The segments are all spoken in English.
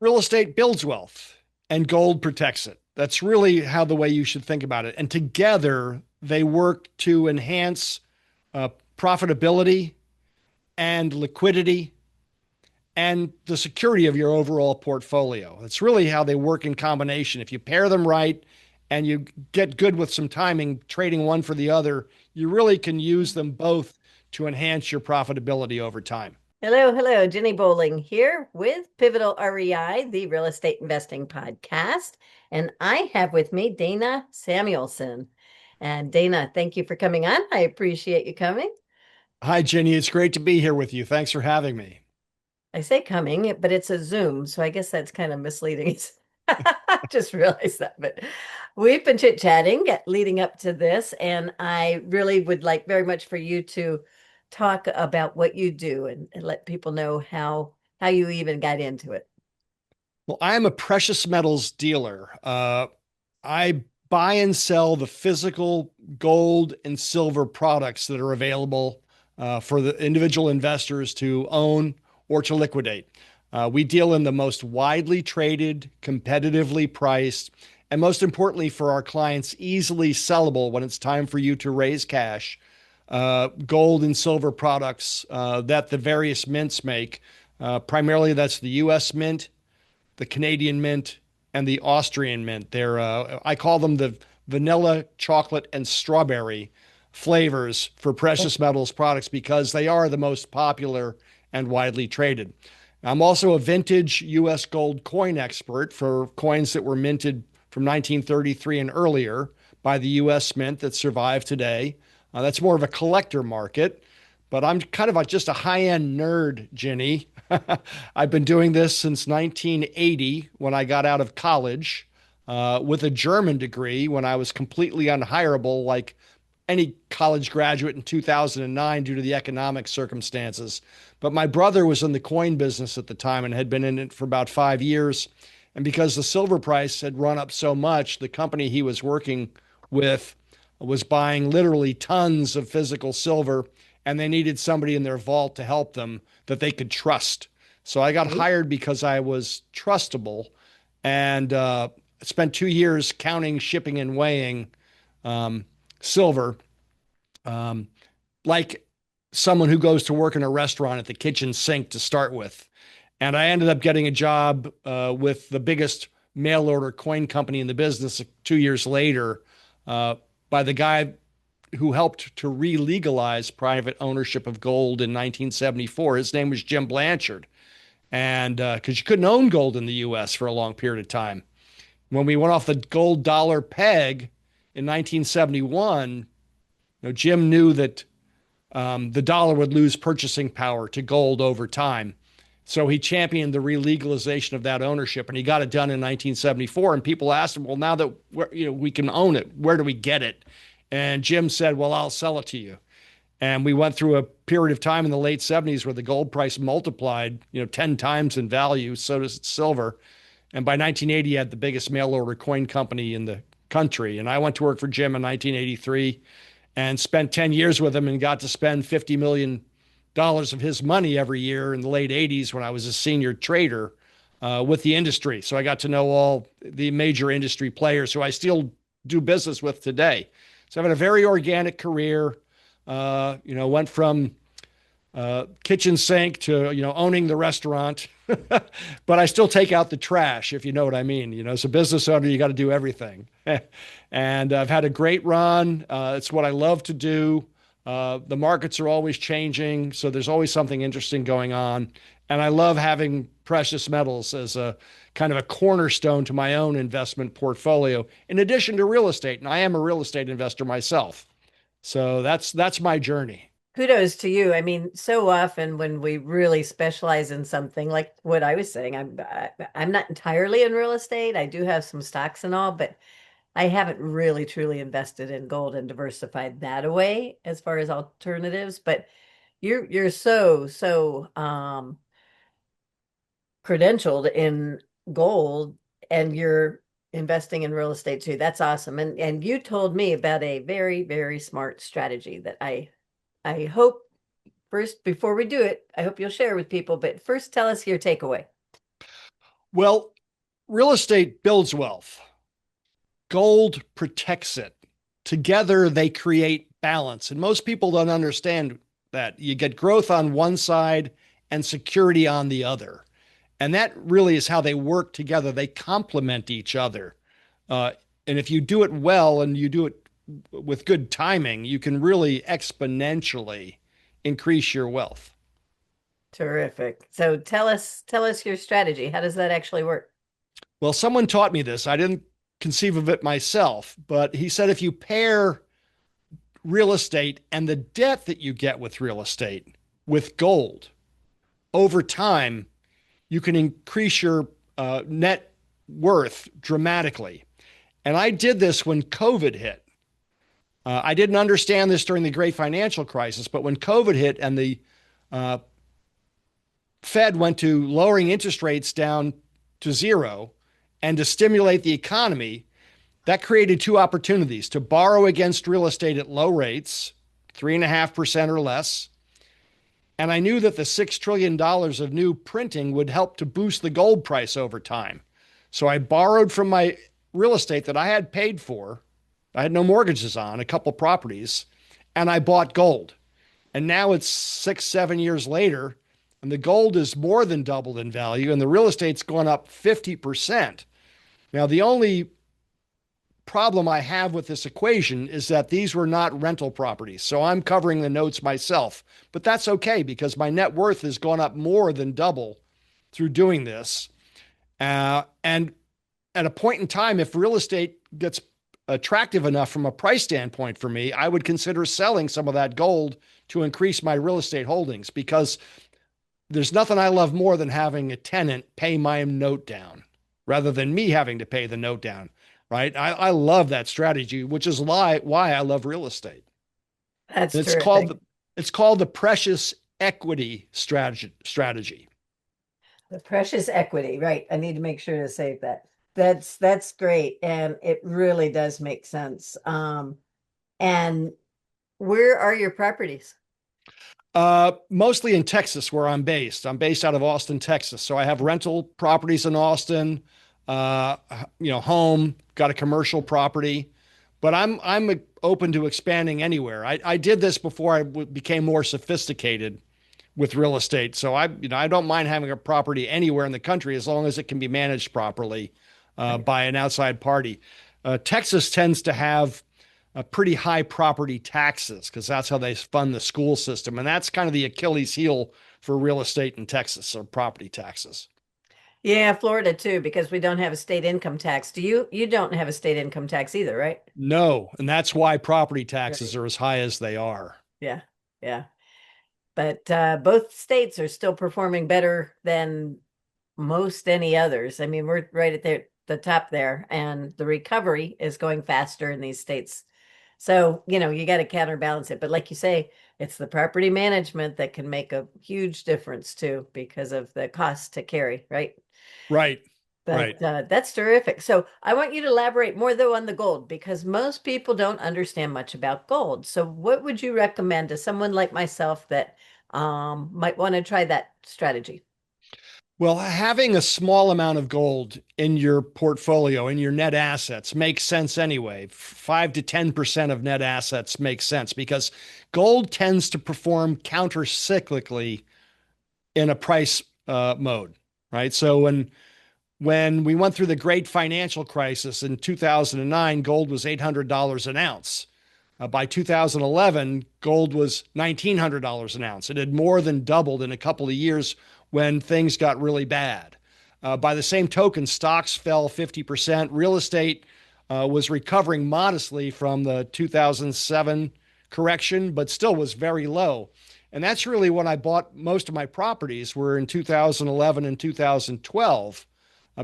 Real estate builds wealth and gold protects it. That's really how the way you should think about it. And together they work to enhance uh, profitability and liquidity and the security of your overall portfolio. That's really how they work in combination. If you pair them right and you get good with some timing, trading one for the other, you really can use them both to enhance your profitability over time. Hello. Ginny Bolling here with Pivotal REI, the real estate investing podcast. And I have with me Dana Samuelson. And Dana, thank you for coming on. I appreciate you coming. Hi, Ginny. It's great to be here with you. Thanks for having me. I say coming, but it's a Zoom, so I guess that's kind of misleading. I just realized that, but we've been chit-chatting leading up to this, and I really would like very much for you to talk about what you do and let people know how you even got into it. Well, I am a precious metals dealer. I buy and sell the physical gold and silver products that are available for the individual investors to own or to liquidate. We deal in the most widely traded, competitively priced, and most importantly for our clients, easily sellable when it's time for you to raise cash, gold and silver products that the various mints make. Primarily, that's the US Mint, the Canadian Mint, and the Austrian Mint. I call them the vanilla, chocolate, and strawberry flavors for precious metals products because they are the most popular and widely traded. I'm also a vintage US gold coin expert for coins that were minted from 1933 and earlier by the US Mint that survive today. That's more of a collector market, but I'm kind of just a high-end nerd, Ginny. I've been doing this since 1980 when I got out of college with a German degree when I was completely unhireable, like any college graduate in 2009 due to the economic circumstances. But my brother was in the coin business at the time and had been in it for about 5 years. And because the silver price had run up so much, the company he was working with was buying literally tons of physical silver, and they needed somebody in their vault to help them that they could trust. So I got hired because I was trustable and spent 2 years counting, shipping, and weighing um, silver, um, like someone who goes to work in a restaurant at the kitchen sink to start with. And I ended up getting a job with the biggest mail order coin company in the business 2 years later uh, by the guy who helped to re-legalize private ownership of gold in 1974. His name was Jim Blanchard. And because you couldn't own gold in the US for a long period of time. When we went off the gold dollar peg in 1971, Jim knew that the dollar would lose purchasing power to gold over time. So he championed the re-legalization of that ownership, and he got it done in 1974. And people asked him, "Well, now that we can own it, where do we get it?" And Jim said, "Well, I'll sell it to you." And we went through a period of time in the late 70s where the gold price multiplied, 10 times in value. So does silver. And by 1980, he had the biggest mail order coin company in the country. And I went to work for Jim in 1983 and spent 10 years with him and got to spend $50 million of his money every year in the late 80s when I was a senior trader with the industry. So I got to know all the major industry players who I still do business with today. So I've had a very organic career, went from kitchen sink to, owning the restaurant. But I still take out the trash, if you know what I mean. As a business owner, you got to do everything. And I've had a great run. It's what I love to do. The markets are always changing, so there's always something interesting going on. And I love having precious metals as a kind of a cornerstone to my own investment portfolio, in addition to real estate. And I am a real estate investor myself. So that's my journey. Kudos to you. I mean, so often when we really specialize in something, like what I was saying, I'm not entirely in real estate. I do have some stocks and all, but I haven't really truly invested in gold and diversified that away as far as alternatives. But you're so credentialed in gold, and you're investing in real estate too. That's awesome. And you told me about a very smart strategy that I hope first, before we do it, I hope you'll share with people. But first, tell us your takeaway. Well, real estate builds wealth. Gold protects it. Together, they create balance. And most people don't understand that. You get growth on one side and security on the other. And that really is how they work together. They complement each other. Uh, and if you do it well and you do it with good timing, you can really exponentially increase your wealth. Terrific. So tell us your strategy. How does that actually work? Well, someone taught me this. I didn't conceive of it myself, but he said if you pair real estate and the debt that you get with real estate with gold over time, you can increase your net worth dramatically. And I did this when COVID hit. I didn't understand this during the great financial crisis, but when COVID hit and the uh, Fed went to lowering interest rates down to zero and to stimulate the economy, that created two opportunities to borrow against real estate at low rates, 3.5% or less. And I knew that the $6 trillion of new printing would help to boost the gold price over time. So I borrowed from my real estate that I had paid for. I had no mortgages on a couple properties, and I bought gold. And now it's 6, 7 years later, and the gold is more than doubled in value, and the real estate's gone up 50%. Now, the only problem I have with this equation is that these were not rental properties. So I'm covering the notes myself. But that's okay because my net worth has gone up more than double through doing this. And at a point in time, if real estate gets attractive enough from a price standpoint for me, I would consider selling some of that gold to increase my real estate holdings because there's nothing I love more than having a tenant pay my note down rather than me having to pay the note down. Right. I love that strategy, which is why I love real estate. That's And terrific. it's called the precious equity strategy. The precious equity, right? I need to make sure to save that. That's great, and it really does make sense. And where are your properties? Mostly in Texas, where I'm based. I'm based out of Austin, Texas. So I have rental properties in Austin, uh, home, got a commercial property, but I'm open to expanding anywhere. I did this before became more sophisticated with real estate. So I don't mind having a property anywhere in the country as long as it can be managed properly Right. by an outside party. Texas tends to have pretty high property taxes because that's how they fund the school system. And that's kind of the Achilles heel for real estate in Texas or property taxes. Yeah, Florida too, because we don't have a state income tax. You don't have a state income tax either, right? No. And that's why property taxes Right. are as high as they are. Yeah. Yeah. But both states are still performing better than most any others. I mean, we're right at the top there, and the recovery is going faster in these states. So, you got to counterbalance it. But like you say, it's the property management that can make a huge difference too, because of the cost to carry, right? Right. Right. But that's terrific. So I want you to elaborate more though on the gold because most people don't understand much about gold. So what would you recommend to someone like myself that might want to try that strategy? Well, having a small amount of gold in your portfolio, in your net assets, makes sense anyway. 5 to 10% of net assets makes sense because gold tends to perform counter-cyclically in a price mode, right? So when we went through the great financial crisis in 2009, gold was $800 an ounce. By 2011, gold was $1,900 an ounce. It had more than doubled in a couple of years when things got really bad. By the same token, stocks fell 50%. Real estate was recovering modestly from the 2007 correction, but still was very low. And that's really when I bought most of my properties were in 2011 and 2012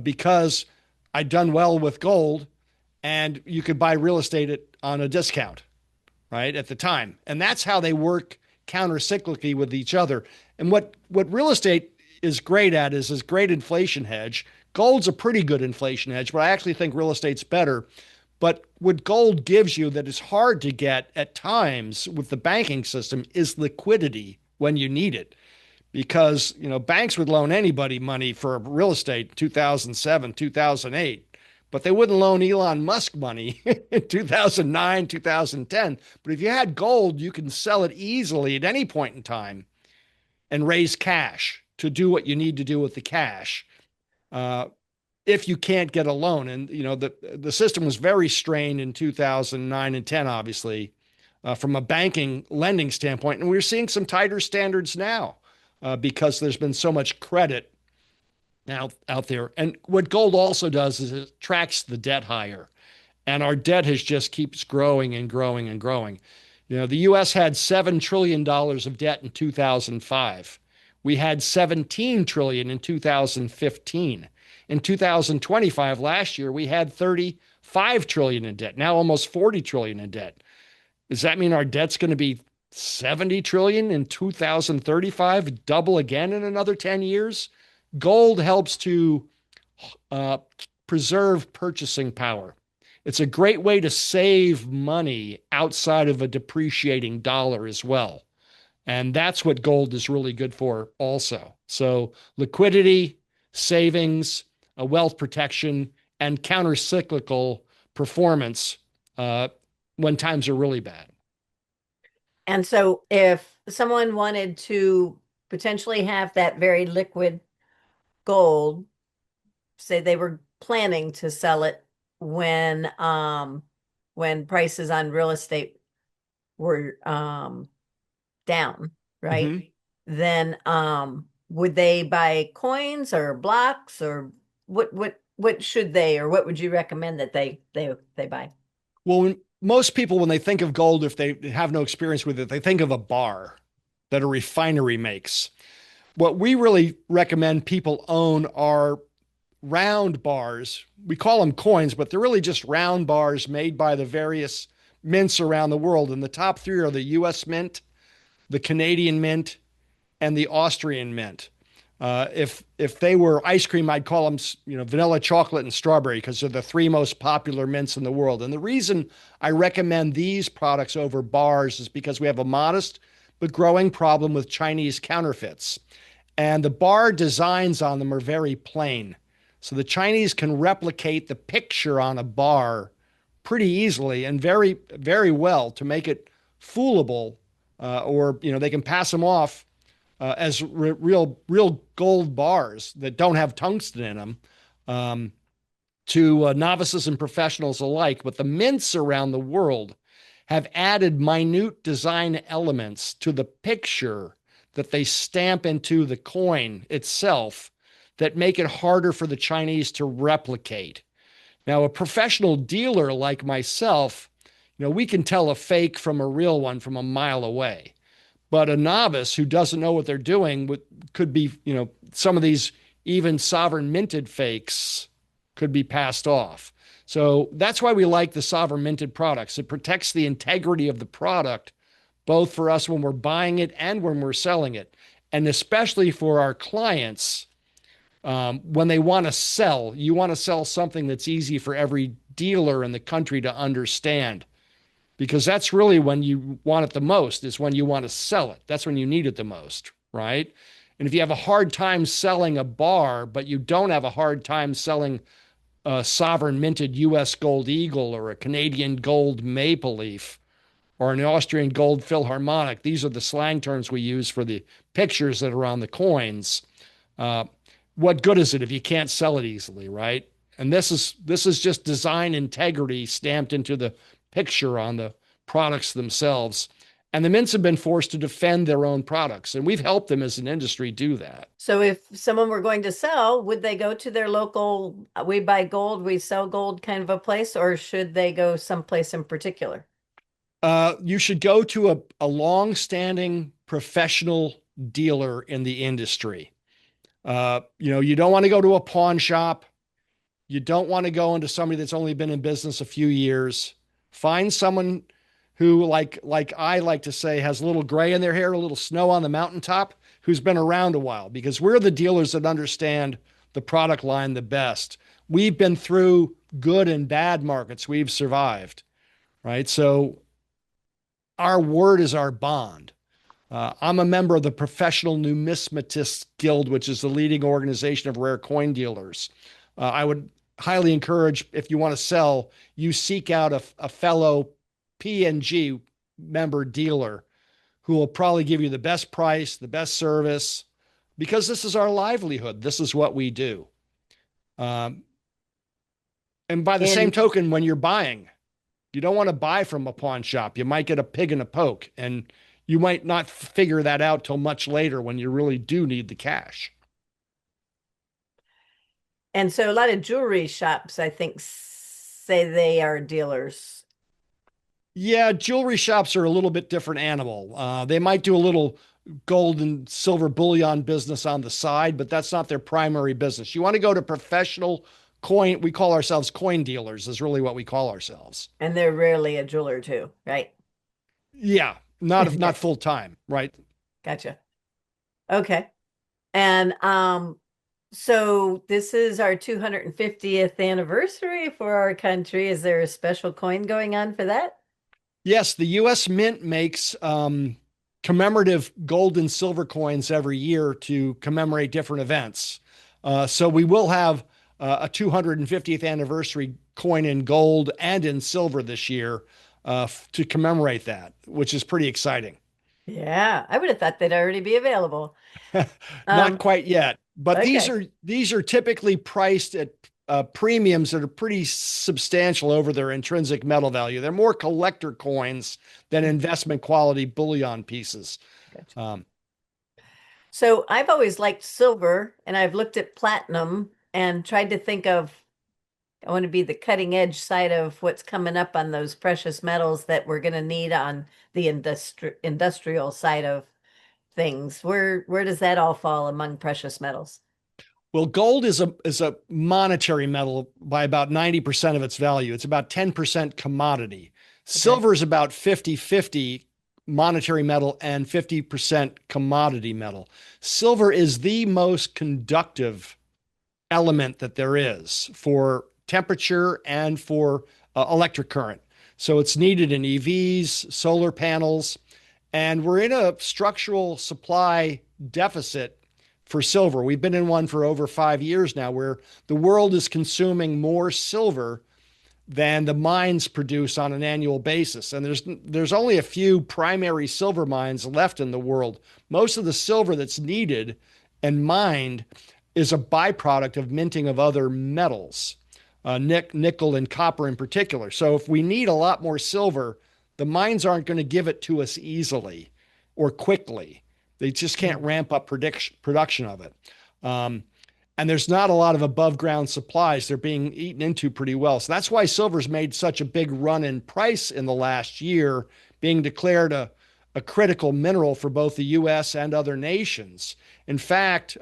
because I'd done well with gold and you could buy real estate on a discount, right, at the time. And that's how they work counter-cyclically with each other. And what real estate is great at is this great inflation hedge. Gold's a pretty good inflation hedge, but I actually think real estate's better. But what gold gives you that is hard to get at times with the banking system is liquidity when you need it. because, banks would loan anybody money for real estate in 2007, 2008, but they wouldn't loan Elon Musk money in 2009, 2010. But if you had gold, you can sell it easily at any point in time and raise cash to do what you need to do with the cash. Uh, if you can't get a loan. And the system was very strained in 2009 and 10, obviously, from a banking lending standpoint. And we're seeing some tighter standards now because there's been so much credit out there. And what gold also does is it tracks the debt higher. And our debt has just keeps growing and growing and growing. The US had $7 trillion of debt in 2005. We had 17 trillion in 2015. In 2025, last year, we had 35 trillion in debt, now almost 40 trillion in debt. Does that mean our debt's going to be 70 trillion in 2035, double again in another 10 years? Gold helps to uh, preserve purchasing power. It's a great way to save money outside of a depreciating dollar as well. And that's what gold is really good for also. So liquidity, savings, wealth protection, and counter-cyclical performance when times are really bad. And so if someone wanted to potentially have that very liquid gold, say they were planning to sell it when prices on real estate were down, right? Mm-hmm. Then would they buy coins or blocks, or what should they, or what would you recommend that they buy? Well, most people, when they think of gold, if they have no experience with it, they think of a bar that a refinery makes. What we really recommend people own are round bars. We call them coins, but they're really just round bars made by the various mints around the world. And the top three are the US Mint, the Canadian Mint, and the Austrian Mint. If they were ice cream, I'd call them vanilla, chocolate, and strawberry because they're the three most popular mints in the world. And the reason I recommend these products over bars is because we have a modest but growing problem with Chinese counterfeits. And the bar designs on them are very plain. So the Chinese can replicate the picture on a bar pretty easily and very, very well to make it foolable, or they can pass them off as real gold bars that don't have tungsten in them, to novices and professionals alike. But the mints around the world have added minute design elements to the picture that they stamp into the coin itself that make it harder for the Chinese to replicate. Now, a professional dealer like myself, we can tell a fake from a real one from a mile away. But a novice who doesn't know what they're doing could be, some of these even sovereign minted fakes could be passed off. So that's why we like the sovereign minted products. It protects the integrity of the product, both for us when we're buying it and when we're selling it. And especially for our clients, when they want to sell, you want to sell something that's easy for every dealer in the country to understand, because that's really when you want it the most, is when you want to sell it. That's when you need it the most, right? And if you have a hard time selling a bar, but you don't have a hard time selling a sovereign minted US gold eagle or a Canadian gold maple leaf or an Austrian gold philharmonic, these are the slang terms we use for the pictures that are on the coins. What good is it if you can't sell it easily, right? And this is just design integrity stamped into the picture on the products themselves. And the mints have been forced to defend their own products, and we've helped them as an industry do that. So if someone were going to sell, would they go to their local, we buy gold, we sell gold kind of a place, or should they go someplace in particular? You should go to a long-standing professional dealer in the industry. You don't want to go to a pawn shop. You don't want to go into somebody that's only been in business a few years. Find someone who, like I like to say, has a little gray in their hair, a little snow on the mountaintop, who's been around a while, because we're the dealers that understand the product line the best. We've been through good and bad markets. We've survived, right? So our word is our bond. I'm a member of the Professional Numismatists Guild, which is the leading organization of rare coin dealers. I would highly encourage, if you want to sell, you seek out a fellow P&G member dealer who will probably give you the best price, the best service, because this is our livelihood. This is what we do. Um, and by the same And token, when you're buying, you don't want to buy from a pawn shop. You might get a pig in a poke, and you might not figure that out till much later when you really do need the cash. and so a lot of jewelry shops, I think, say they are dealers. Yeah, jewelry shops are a little bit different animal. They might do a little gold and silver bullion business on the side, but that's not their primary business. You want to go to professional coin, we call ourselves coin dealers, is really what we call ourselves. And they're rarely a jeweler too, right? Yeah, not Okay, full time, right? gotcha. Okay. And so this is our 250th anniversary for our country. Is there a special coin going on for that? Yes, the US Mint makes commemorative gold and silver coins every year to commemorate different events. So we will have a 250th anniversary coin in gold and in silver this year to commemorate that, which is pretty exciting. Yeah, I would have thought they'd already be available. Not Um, quite yet, but okay. these are typically priced at premiums that are pretty substantial over their intrinsic metal value. They're more collector coins than Mhm. investment quality bullion pieces. Gotcha. Um, So I've always liked silver, and I've looked at platinum and tried to think of, I want to be the cutting edge side of what's coming up on those precious metals that we're going to need on the industrial side of things. Where does that all fall among precious metals? well, gold is a monetary metal by about 90% of its value. It's about 10% commodity. Okay. Silver is about 50-50 monetary metal and 50% commodity metal. Silver is the most conductive element that there is for temperature and for electric current. So it's needed in EVs, solar panels, and we're in a structural supply deficit for silver. We've been in one for over 5 years now where the world is consuming more silver than the mines produce on an annual basis. And there's only a few primary silver mines left in the world. Most of the silver that's needed and mined is a byproduct of minting of other metals, nickel and copper in particular. So if we need a lot more silver, the mines aren't going to give it to us easily or quickly. They just can't Mhm. ramp up production of it. Um, and there's not a lot of above ground supplies. They're being eaten into pretty well. So that's why silver's made such a big run in price in the last year, being declared a critical mineral for both the US and other nations. In fact,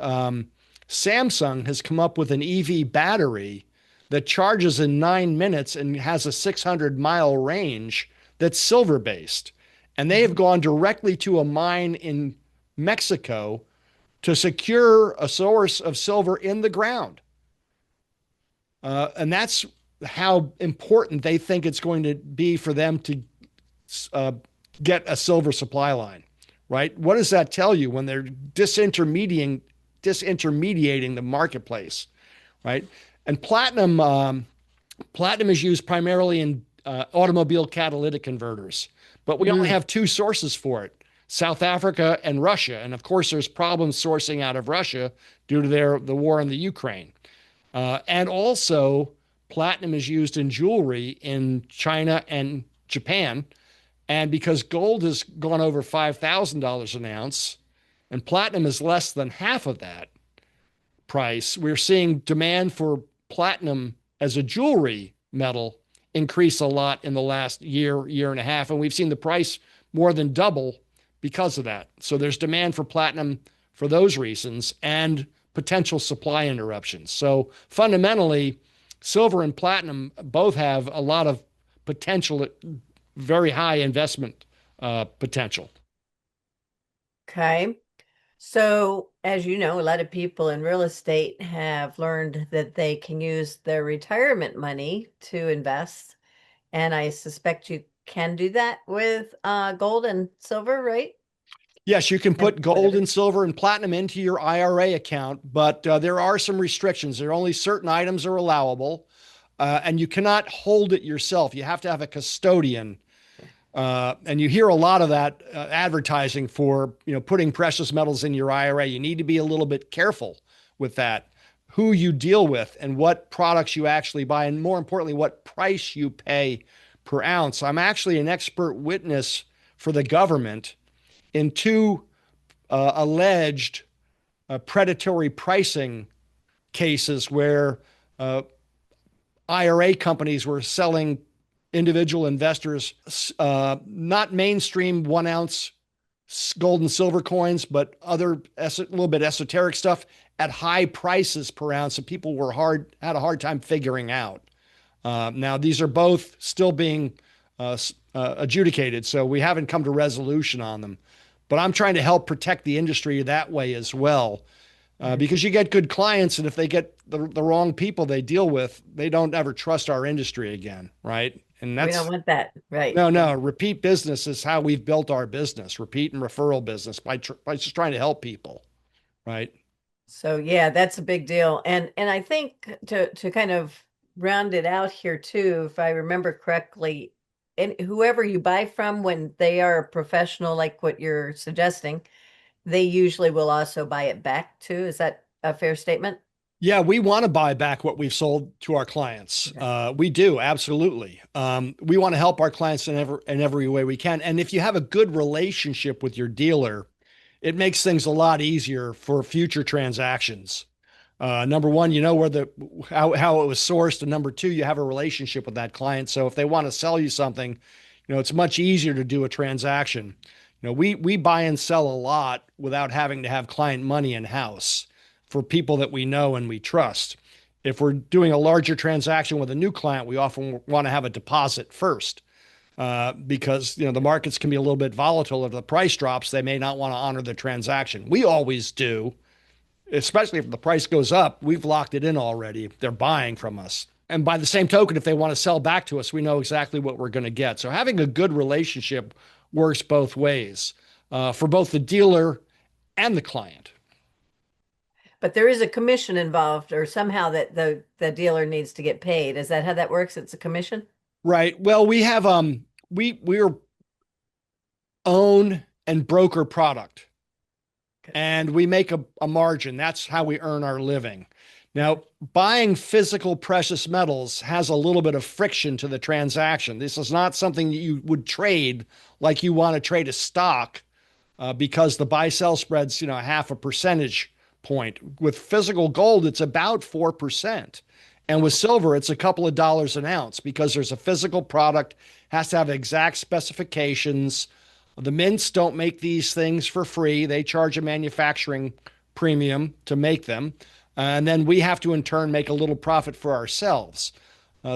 Samsung has come up with an EV battery that charges in 9 minutes and has a 600-mile range that's silver based. And they have Mhm. gone directly to a mine in Mexico to secure a source of silver in the ground. And that's how important they think it's going to be for them to uh, get a silver supply line, right? What does that tell you when they're disintermediating the marketplace, right? And platinum is used primarily in automobile catalytic converters, but we only Mm. have two sources for it: South Africa and Russia. And of course, there's problems sourcing out of Russia due to the war in the Ukraine. And also, platinum is used in jewelry in China and Japan. And because gold has gone over $5,000 an ounce and platinum is less than half of that price, we're seeing demand for platinum as a jewelry metal increase a lot in the last year and a half. And we've seen the price more than double because of that. So there's demand for platinum for those reasons and potential supply interruptions. So fundamentally, silver and platinum both have a lot of potential, very high investment potential. Okay. So, as you know, a lot of people in real estate have learned that they can use their retirement money to invest. And I suspect you can do that with gold and silver, right? Yes, you can and put gold whatever. and silver and platinum into your IRA account, but there are some restrictions. There are only certain items are allowable, and you cannot hold it yourself. You have to have a custodian. And you hear a lot of that advertising for, putting precious metals in your IRA. You need to be a little bit careful with that, who you deal with and what products you actually buy, and more importantly, what price you pay per ounce. I'm actually an expert witness for the government in two alleged predatory pricing cases where uh, IRA companies were selling individual investors not mainstream 1 ounce gold and silver coins, but other a little bit esoteric stuff at high prices per ounce, and people had a hard time figuring out. Now these are both still being adjudicated, so we haven't come to resolution on them. But I'm trying to help protect the industry that way as well, Mhm. because you get good clients, and if they get the wrong people they deal with, they don't ever trust our industry again, right? And We don't that's want that. Right. no. Repeat business is how we've built our business. Repeat and referral business by just trying to help people, right? So yeah, that's a big deal. And I think to kind of round it out here too, if I remember correctly, and whoever you buy from when they are a professional, like what you're suggesting, they usually will also buy it back too. Is that a fair statement? Yeah, we want to buy back what we've sold to our clients. Okay. We do, absolutely. We want to help our clients in every way we can. And if you have a good relationship with your dealer, it makes things a lot easier for future transactions. Number one, you know where how it was sourced, and number two, you have a relationship with that client. So if they want to sell you something, it's much easier to do a transaction. We buy and sell a lot without having to have client money in house for people that we know and we trust. If we're doing a larger transaction with a new client, we often want to have a deposit first, because the markets can be a little bit volatile. If the price drops, they may not want to honor the transaction. We always do, especially if the price goes up. We've locked it in already. They're buying from us. And by the same token, if they want to sell back to us, we know exactly what we're going to get. So having a good relationship works both ways, for both the dealer and the client. But there is a commission involved, or somehow that the dealer needs to get paid. Is that how that works? It's a commission? Right. Well, we have we're own and broker product, Okay. and we make a margin. That's how we earn our living. Mhm. Now, buying physical precious metals has a little bit of friction to the transaction. This is not something that you would trade like you want to trade a stock, because the buy sell spread's half a percentage point. With physical gold, it's about 4%. And with silver, it's a couple of dollars an ounce because there's a physical product, has to have exact specifications. The mints don't make these things for free. They charge a manufacturing premium to make them. And then we have to, in turn, make a little profit for ourselves.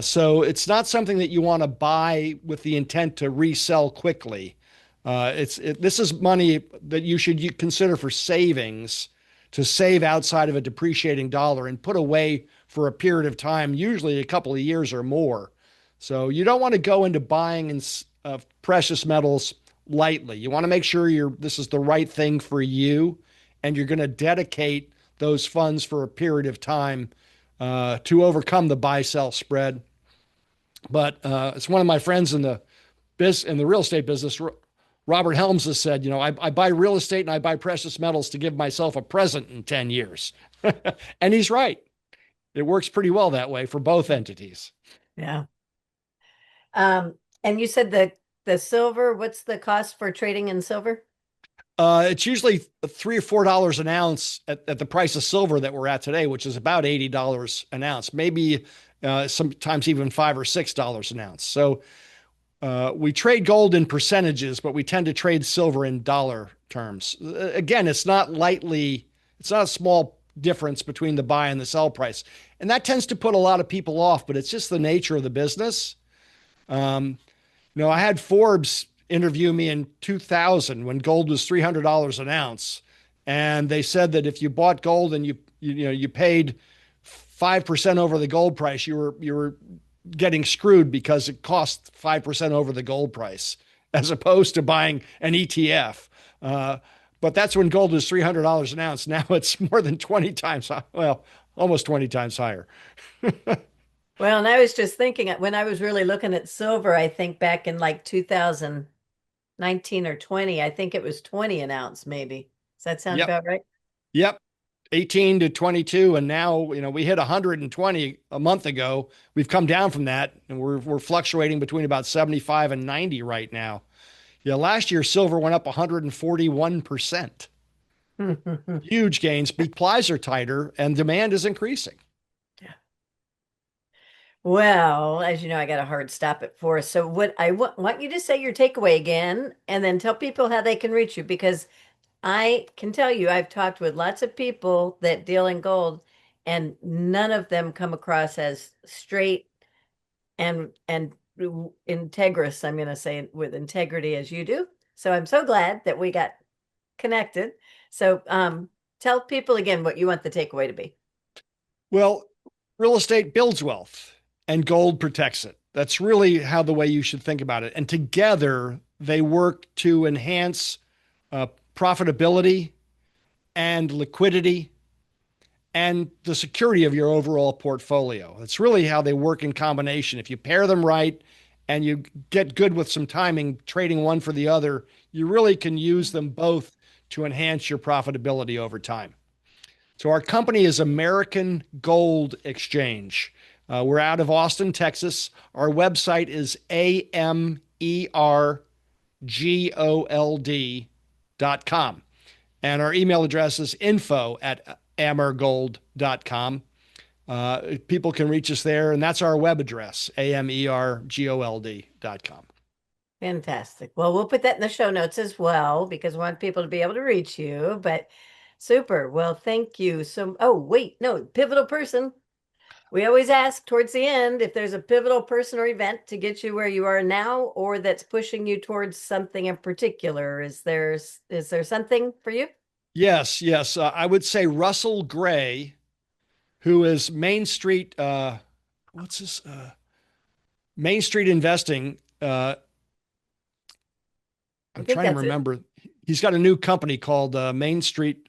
So it's not something that you want to buy with the intent to resell quickly. This is money that you should consider for savings, to save outside of a depreciating dollar and put away for a period of time, usually a couple of years or more. So you don't want to go into buying precious metals lightly. You want to make sure this is the right thing for you, and you're going to dedicate those funds for a period of time to overcome the buy sell spread. But it's one of my friends in the real estate business, Robert Helms, has said, I buy real estate and I buy precious metals to give myself a present in 10 years. And he's right. It works pretty well that way for both entities. Yeah. And you said the silver, what's the cost for trading in silver? It's usually $3 or $4 an ounce at the price of silver that we're at today, which is about $80 an ounce, maybe sometimes even $5 or $6 an ounce. So we trade gold in percentages, but we tend to trade silver in dollar terms. Again, it's not a small difference between the buy and the sell price. And that tends to put a lot of people off, but it's just the nature of the business. Um, I had Forbes interview me in 2000 when gold was $300 an ounce. And they said that if you bought gold and you paid 5% over the gold price, you were getting screwed because it cost 5% over the gold price as opposed to buying an ETF. But that's when gold was $300 an ounce. Now it's more than 20 times, well, almost 20 times higher. Well, and I was just thinking when I was really looking at silver, I think back in like 2019 or 20, I think it was 20 an ounce, maybe. Does that sound Yep. about right? Yep. 18 to 22. And now, we hit 120 a month ago. We've come down from that and we're fluctuating between about 75 and 90 right now. Yeah. Last year, silver went up 141%. Huge gains. Supplies are tighter and demand is increasing. Well, as you know, I got a hard stop at 4. So what I want you to say your takeaway again and then tell people how they can reach you because I can tell you I've talked with lots of people that deal in gold and none of them come across as straight and integrous, I'm going to say with integrity as you do. So I'm so glad that we got connected. So tell people again what you want the takeaway to be. Well, real estate builds wealth and gold protects it. That's really how the way you should think about it. And together they work to enhance uh, profitability and liquidity and the security of your overall portfolio. That's really how they work in combination. If you pair them right and you get good with some timing, trading one for the other, you really can use them both to enhance your profitability over time. So our company is American Gold Exchange. We're out of Austin, Texas. Our website is amergold.com. And our email address is info@amergold.com. People can reach us there, and that's our web address, amergold.com. Fantastic. Well, we'll put that in the show notes as well because we want people to be able to reach you. But super. Well, thank you. So, oh, wait, no, pivotal person. We always ask towards the end if there's a pivotal person or event to get you where you are now or that's pushing you towards something in particular. Is there something for you? Yes, yes. I would say Russell Gray, who is Main Street, what's this? Main Street Investing. I I'm think trying to that's it. remember. He's got a new company called Main Street.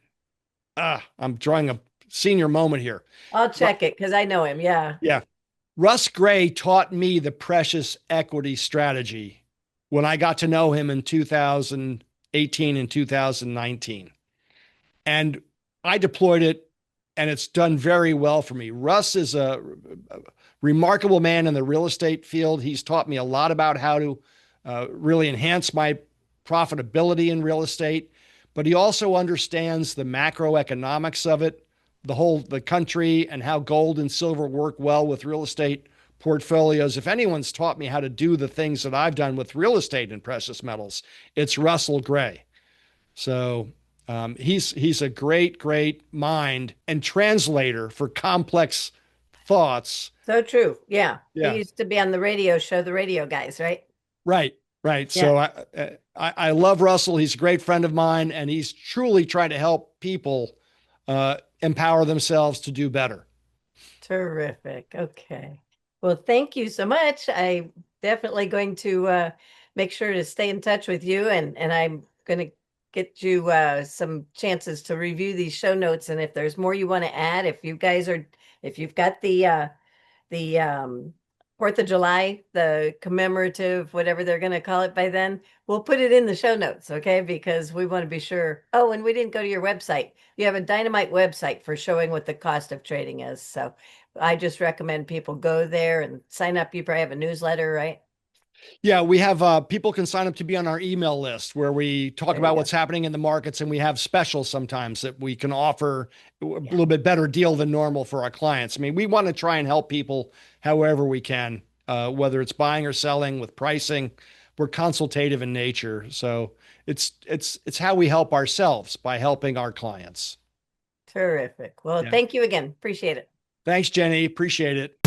I'm drawing a senior moment here. I'll Ru- check it because I know him. Yeah. yeah. Russ Gray taught me the precious equity strategy when I got to know him in 2018 and 2019. And I deployed it and it's done very well for me. Russ is a remarkable man in the real estate field. He's taught me a lot about how to really enhance my profitability in real estate, but he also understands the macroeconomics of it, the country, and how gold and silver work well with real estate portfolios. If anyone's taught me how to do the things that I've done with real estate and precious metals, it's Russell Gray. So he's a great mind and translator for complex thoughts. So true. Yeah. He Yeah, used to be on the radio show, The Radio Guys, right? right, right. Yeah. So I love Russell. He's a great friend of mine, and he's truly trying to help people empower themselves to do better. Terrific. Okay. Well, thank you so much. I'm definitely going to make sure to stay in touch with you and I'm going to get you some chances to review these show notes. And if there's more you want to add, if you've got the 4th of July, the commemorative, whatever they're going to call it by then, we'll put it in the show notes, okay? Because we want to be sure. Oh, and we didn't go to your website. You have a dynamite website for showing what the cost of trading is. So I just recommend people go there and sign up. You probably have a newsletter, right? Yeah, we have people can sign up to be on our email list where we talk There you about go. what's happening in the markets, and we have specials sometimes that we can offer a Yeah, little bit better deal than normal for our clients. I mean, we want to try and help people however we can, whether it's buying or selling with pricing. We're consultative in nature, so it's how we help ourselves by helping our clients. terrific. Well, Yeah. thank you again. Appreciate it. Thanks, Jenny. Appreciate it.